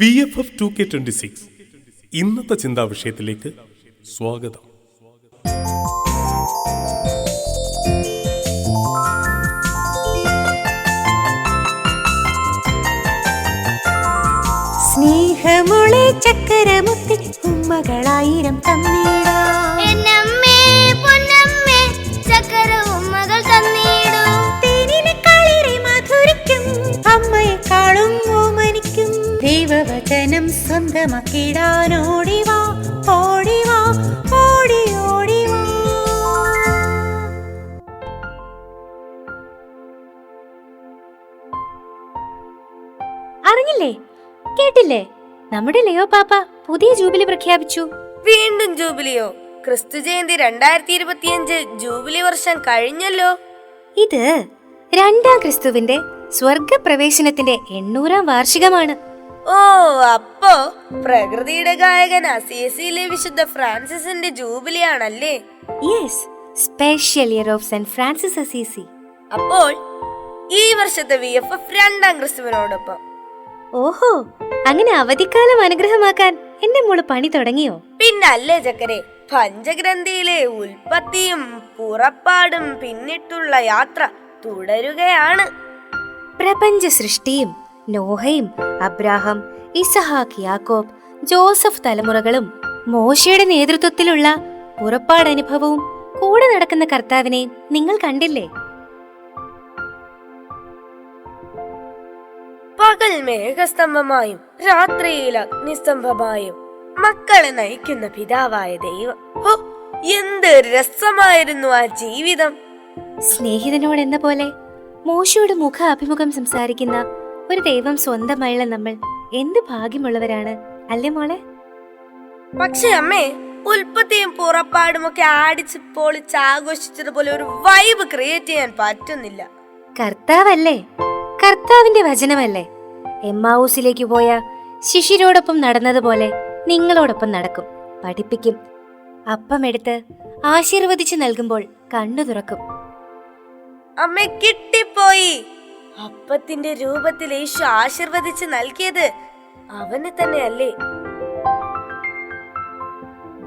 VFF 2K26 ഇന്നത്തെ ചിന്താ വിഷയത്തിലേക്ക് സ്വാഗതം. സ്നേഹമുളെ ചക്കരമുത്തി ഉമ്മകളായിരം തന്നിടാം. ചക്കര ഉമ്മകൾ തന്നിടൂ. തേനിലെ കളിരെ മധുരിക്കും, അമ്മയെക്കാളും ഓമനിക്കും. ദൈവവചനം സ്വന്തമാക്കിടാൻ ഓടിവാ, ഓടിവാ, ഓടി ഓടിവാ. അറിഞ്ഞില്ലേ, കേട്ടില്ലേ? നമ്മുടെ ലിയോ പാപ്പ പുതിയ ജൂബിലി പ്രഖ്യാപിച്ചു. വീണ്ടും ജൂബിലിയോ? ക്രിസ്തു ജയന്തി 2025 ജൂബിലി വർഷം കഴിഞ്ഞല്ലോ. ഇത് രണ്ടാം ക്രിസ്തുവിന്റെ സ്വർഗപ്രവേശനത്തിന്റെ 800-ാം വാർഷികമാണ്. ഓ, അപ്പോ പ്രകൃതിയുടെ ഗായകൻ അസീസിയിലെ വിശുദ്ധ ഫ്രാൻസിസിന്റെ ജൂബിലി ആണല്ലേ? Yes, special year of saint Francis Assisi. അപ്പോൾ ഈ വർഷത്തെ VFF രണ്ടാം ക്രിസ്തുവിനോടൊപ്പം. ഓഹോ, അങ്ങനെ അവധിക്കാലം അനുഗ്രഹമാക്കാൻ എന്റെ മോള് പണി തുടങ്ങിയോ? പിന്നല്ലേ ചക്കരെ, പഞ്ചഗ്രന്ഥിയിലെ ഉൽപ്പത്തിയും പുറപ്പാടും പിന്നിട്ടുള്ള യാത്ര തുടരുകയാണ്. പ്രപഞ്ച സൃഷ്ടിയും നോഹയും അബ്രാഹാം, ഇസഹാക്ക്, യാക്കോബ്, ജോസഫ് തലമുറകളും മോശയുടെ നേതൃത്വത്തിലുള്ള പുറപ്പാടനുഭവവും കൂടെ നടക്കുന്ന കർത്താവിനെയും നിങ്ങൾ കണ്ടില്ലേ? പകൽ മേഘസ്തംഭമായും രാത്രിയിൽ അഗ്നിസ്തംഭമായും മക്കളെ നയിക്കുന്ന പിതാവായ ദൈവം. ഓ, എന്ത് രസമായിരുന്നു ആ ജീവിതം! സ്നേഹിതനോടെന്ന പോലെ മോശയോട് മുഖാഭിമുഖം സംസാരിക്കുന്ന ഒരു ദൈവം സ്വന്തമായുള്ള നമ്മൾ എന്ത് ഭാഗ്യമുള്ളവരാണ്, അല്ലേ മോളെ? പക്ഷെ അമ്മേ, ഉൽപ്പത്തിയും പുറപ്പാടും ഒക്കെ ആടിച്ച് പൊളിച്ച് ആഘോഷിച്ചതുപോലെ ഒരു വൈബ് ക്രിയേറ്റ് ചെയ്യാൻ പറ്റുന്നില്ല. കർത്താവല്ലേ, കർത്താവിന്റെ വചനമല്ലേ. എമ്മാവൂസിലേക്ക് പോയ ശിഷ്യരോടൊപ്പം നടന്നതുപോലെ നിങ്ങളോടൊപ്പം നടക്കും, പഠിപ്പിക്കും. അപ്പമെടുത്ത് ആശീർവദിച്ചു നൽകുമ്പോൾ കണ്ണു തുറക്കും. അമ്മേ, കിട്ടിപ്പോയി! അപ്പത്തിന്റെ രൂപത്തിൽ യേശു ആശീർവദിച്ച് നൽകിയത് അവന് തന്നെയല്ലേ?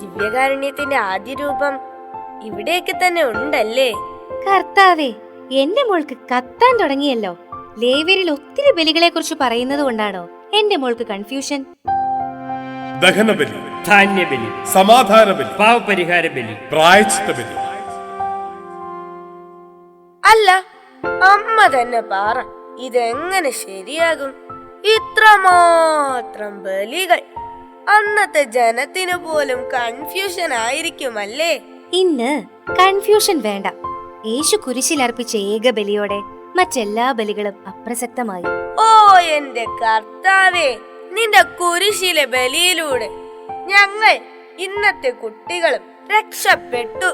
ദിവ്യകാരുണ്യത്തിന്റെ ആദ്യ രൂപം ഇവിടെയൊക്കെ തന്നെ ഉണ്ടല്ലേ? കർത്താവേ, എന്റെ മോൾക്ക് കത്താൻ തുടങ്ങിയല്ലോ. ലേവ്യരിൽ ഒത്തിരി ബലികളെ കുറിച്ച് പറയുന്നത് കൊണ്ടാണോ എന്റെ മോൾക്ക് കൺഫ്യൂഷൻ? ദഹനബലി, ധാന്യബലി, സമാധാനബലി, പാവപരിഹാര ബലി, പ്രായശ്ചിത്ത ബലി. അല്ല, അമ്മ തന്നെ പറ, ഇതെങ്ങനെ ശരിയാകും? ഇത്രമാത്രം ബലികൾ അന്നത്തെ ജനത്തിന് പോലും കൺഫ്യൂഷൻ ആയിരിക്കുമല്ലേ? ഇന്ന് കൺഫ്യൂഷൻ വേണ്ട. യേശു കുരിശിൽ അർപ്പിച്ച ഏക ബലിയോടെ മറ്റെല്ലാ ബലികളും അപ്രസക്തമായി. ഓ എന്റെ കർത്താവേ, നിന്റെ കുരിശിലെ ബലിയിലൂടെ ഞങ്ങൾ ഇന്നത്തെ കുട്ടികളും രക്ഷപ്പെട്ടു.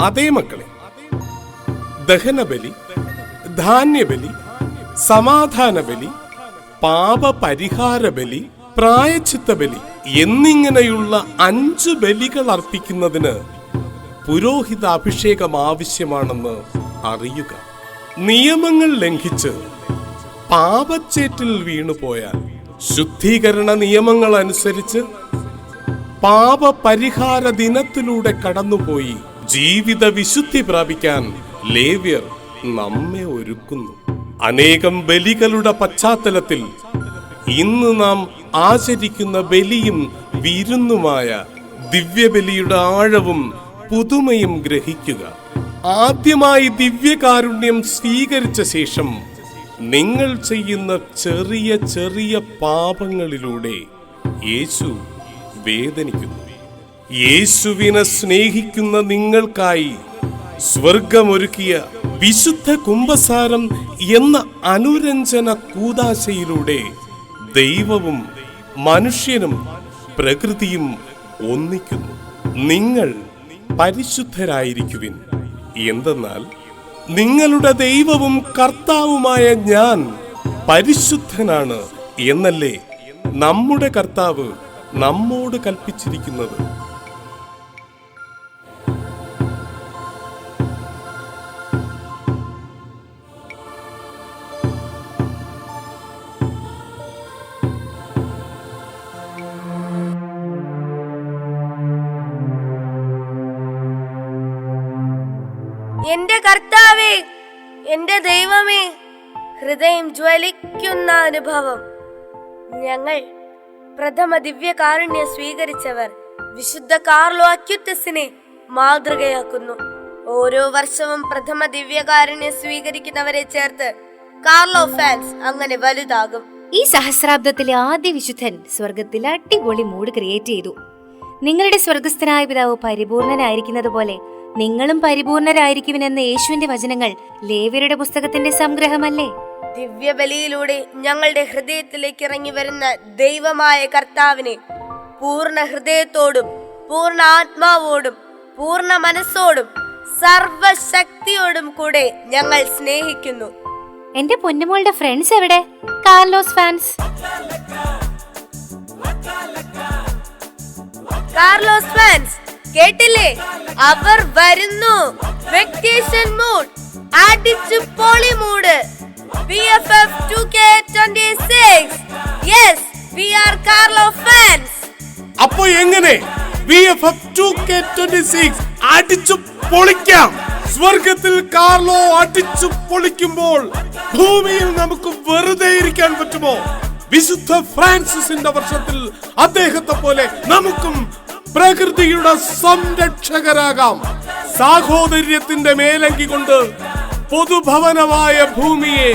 അതേ മക്കളെ, ദഹനബലി, ധാന്യബലി, സമാധാനബലി, പാപപരിഹാര ബലി, പ്രായശ്ചിത്ത ബലി എന്നിങ്ങനെയുള്ള 5 ബലികൾ അർപ്പിക്കുന്നതിന് പുരോഹിത അഭിഷേകം ആവശ്യമാണെന്ന് അറിയുക. നിയമങ്ങൾ ലംഘിച്ച് പാപച്ചേറ്റിൽ വീണുപോയാൽ ശുദ്ധീകരണ നിയമങ്ങൾ അനുസരിച്ച് പാപപരിഹാര ദിനത്തിലൂടെ കടന്നുപോയി ജീവിത വിശുദ്ധി പ്രാപിക്കാൻ ലേവ്യർ നമ്മെ ഒരുക്കുന്നു. അനേകം ബലികളുടെ പശ്ചാത്തലത്തിൽ ഇന്ന് നാം ആചരിക്കുന്ന ബലിയും വിരുന്നുമായ ദിവ്യബലിയുടെ ആഴവും പുതുമയും ഗ്രഹിക്കുക. ആദ്യമായി ദിവ്യകാരുണ്യം സ്വീകരിച്ച ശേഷം നിങ്ങൾ ചെയ്യുന്ന ചെറിയ ചെറിയ പാപങ്ങളിലൂടെ യേശു വേദനിക്കുന്നു. യേശുവിനെ സ്നേഹിക്കുന്ന നിങ്ങൾക്കായി സ്വർഗമൊരുക്കിയ വിശുദ്ധ കുംഭസാരം എന്ന അനുരഞ്ജന കൂദാശയിലൂടെ ദൈവവും മനുഷ്യനും പ്രകൃതിയും ഒന്നിക്കുന്നു. നിങ്ങൾ പരിശുദ്ധരായിരിക്കുവിൻ, എന്തെന്നാൽ നിങ്ങളുടെ ദൈവവും കർത്താവുമായ ഞാൻ പരിശുദ്ധനാണ് എന്നല്ലേ നമ്മുടെ കർത്താവ് നമ്മോട് കൽപ്പിച്ചിരിക്കുന്നത്. എന്റെ കർത്താവേ, എന്റെ ദൈവമേ, ഹൃദയം ജ്വലിക്കുന്ന അനുഭവം. ഞങ്ങൾ പ്രഥമ ദിവ്യകാരുണ്യം സ്വീകരിച്ചവർ വിശുദ്ധ കാർലോ അക്യുറ്റസിനെ മാതൃകയാക്കുന്നു. ഓരോ വർഷവും പ്രഥമ ദിവ്യകാരുണ്യം സ്വീകരിക്കുന്നവരെ ചേർത്ത് കാർലോ ഫാൻസ് അങ്ങനെ വലുതാകും. ഈ സഹസ്രാബ്ദത്തിലെ ആദ്യ വിശുദ്ധൻ സ്വർഗത്തിൽ അടിപൊളി മൂഡ് ക്രിയേറ്റ് ചെയ്തു. നിങ്ങളുടെ സ്വർഗസ്ഥനായ പിതാവ് പരിപൂർണനായിരിക്കുന്നത് പോലെ നിങ്ങളും പരിപൂർണരായിരിക്കുമെന്ന യേശുവിന്റെ വചനങ്ങൾ ലേവ്യരുടെ പുസ്തകത്തിന്റെ സംഗ്രഹമല്ലേ? ദിവ്യബലിയിലൂടെ ഞങ്ങളുടെ ഹൃദയത്തിലേക്ക് ഇറങ്ങി വരുന്ന ദൈവമായ കർത്താവിനെ പൂർണ്ണ ഹൃദയത്തോടും പൂർണ്ണ ആത്മാവോടും പൂർണ്ണ മനസ്സോടും സർവശക്തിയോടും കൂടെ ഞങ്ങൾ സ്നേഹിക്കുന്നു. എന്റെ പൊന്നുമോളുടെ ഫ്രണ്ട്സ് എവിടെ? Carlos fans. കാർലോസ് ഫാൻസ് കേട്ടില്ലേ? അവർ വരുന്നു. വെക്കേഷൻ മൂഡ്, അടിച്ചു പൊളി mood. VFF 2K26. Yes, we are Carlo fans. അപ്പോ എങ്ങനെ VFF 2K26 അടിച്ചു പൊളിക്കാം? സ്വർഗത്തിൽ കാർലോ അടിച്ചു പൊളിക്കുമ്പോൾ ഭൂമിയിൽ നമുക്ക് വെറുതെ ഇരിക്കാൻ പറ്റുമോ? വിശുദ്ധ ഫ്രാൻസിസിന്റെ വർഷത്തിൽ അദ്ദേഹത്തെ പോലെ നമുക്കും പ്രകൃതിയുടെ സംരക്ഷകരാകാം. സാഹോദര്യത്തിന്റെ മേലങ്കി കൊണ്ട് പൊതുഭവനമായ ഭൂമിയെ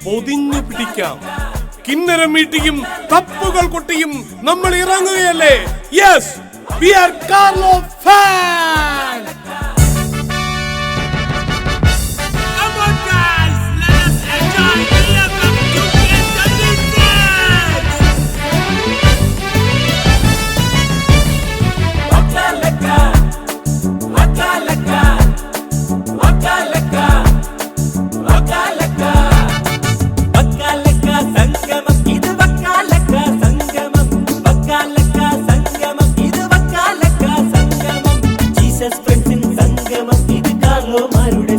പൊതിഞ്ഞു പിടിക്കാം. കിന്നരം മീട്ടിയും തപ്പുകൾ കൊട്ടിയും നമ്മൾ ഇറങ്ങുകയല്ലേ? Yes, we are Carlo fan. സംഗമം ഇത് കാർലോമാരുടെ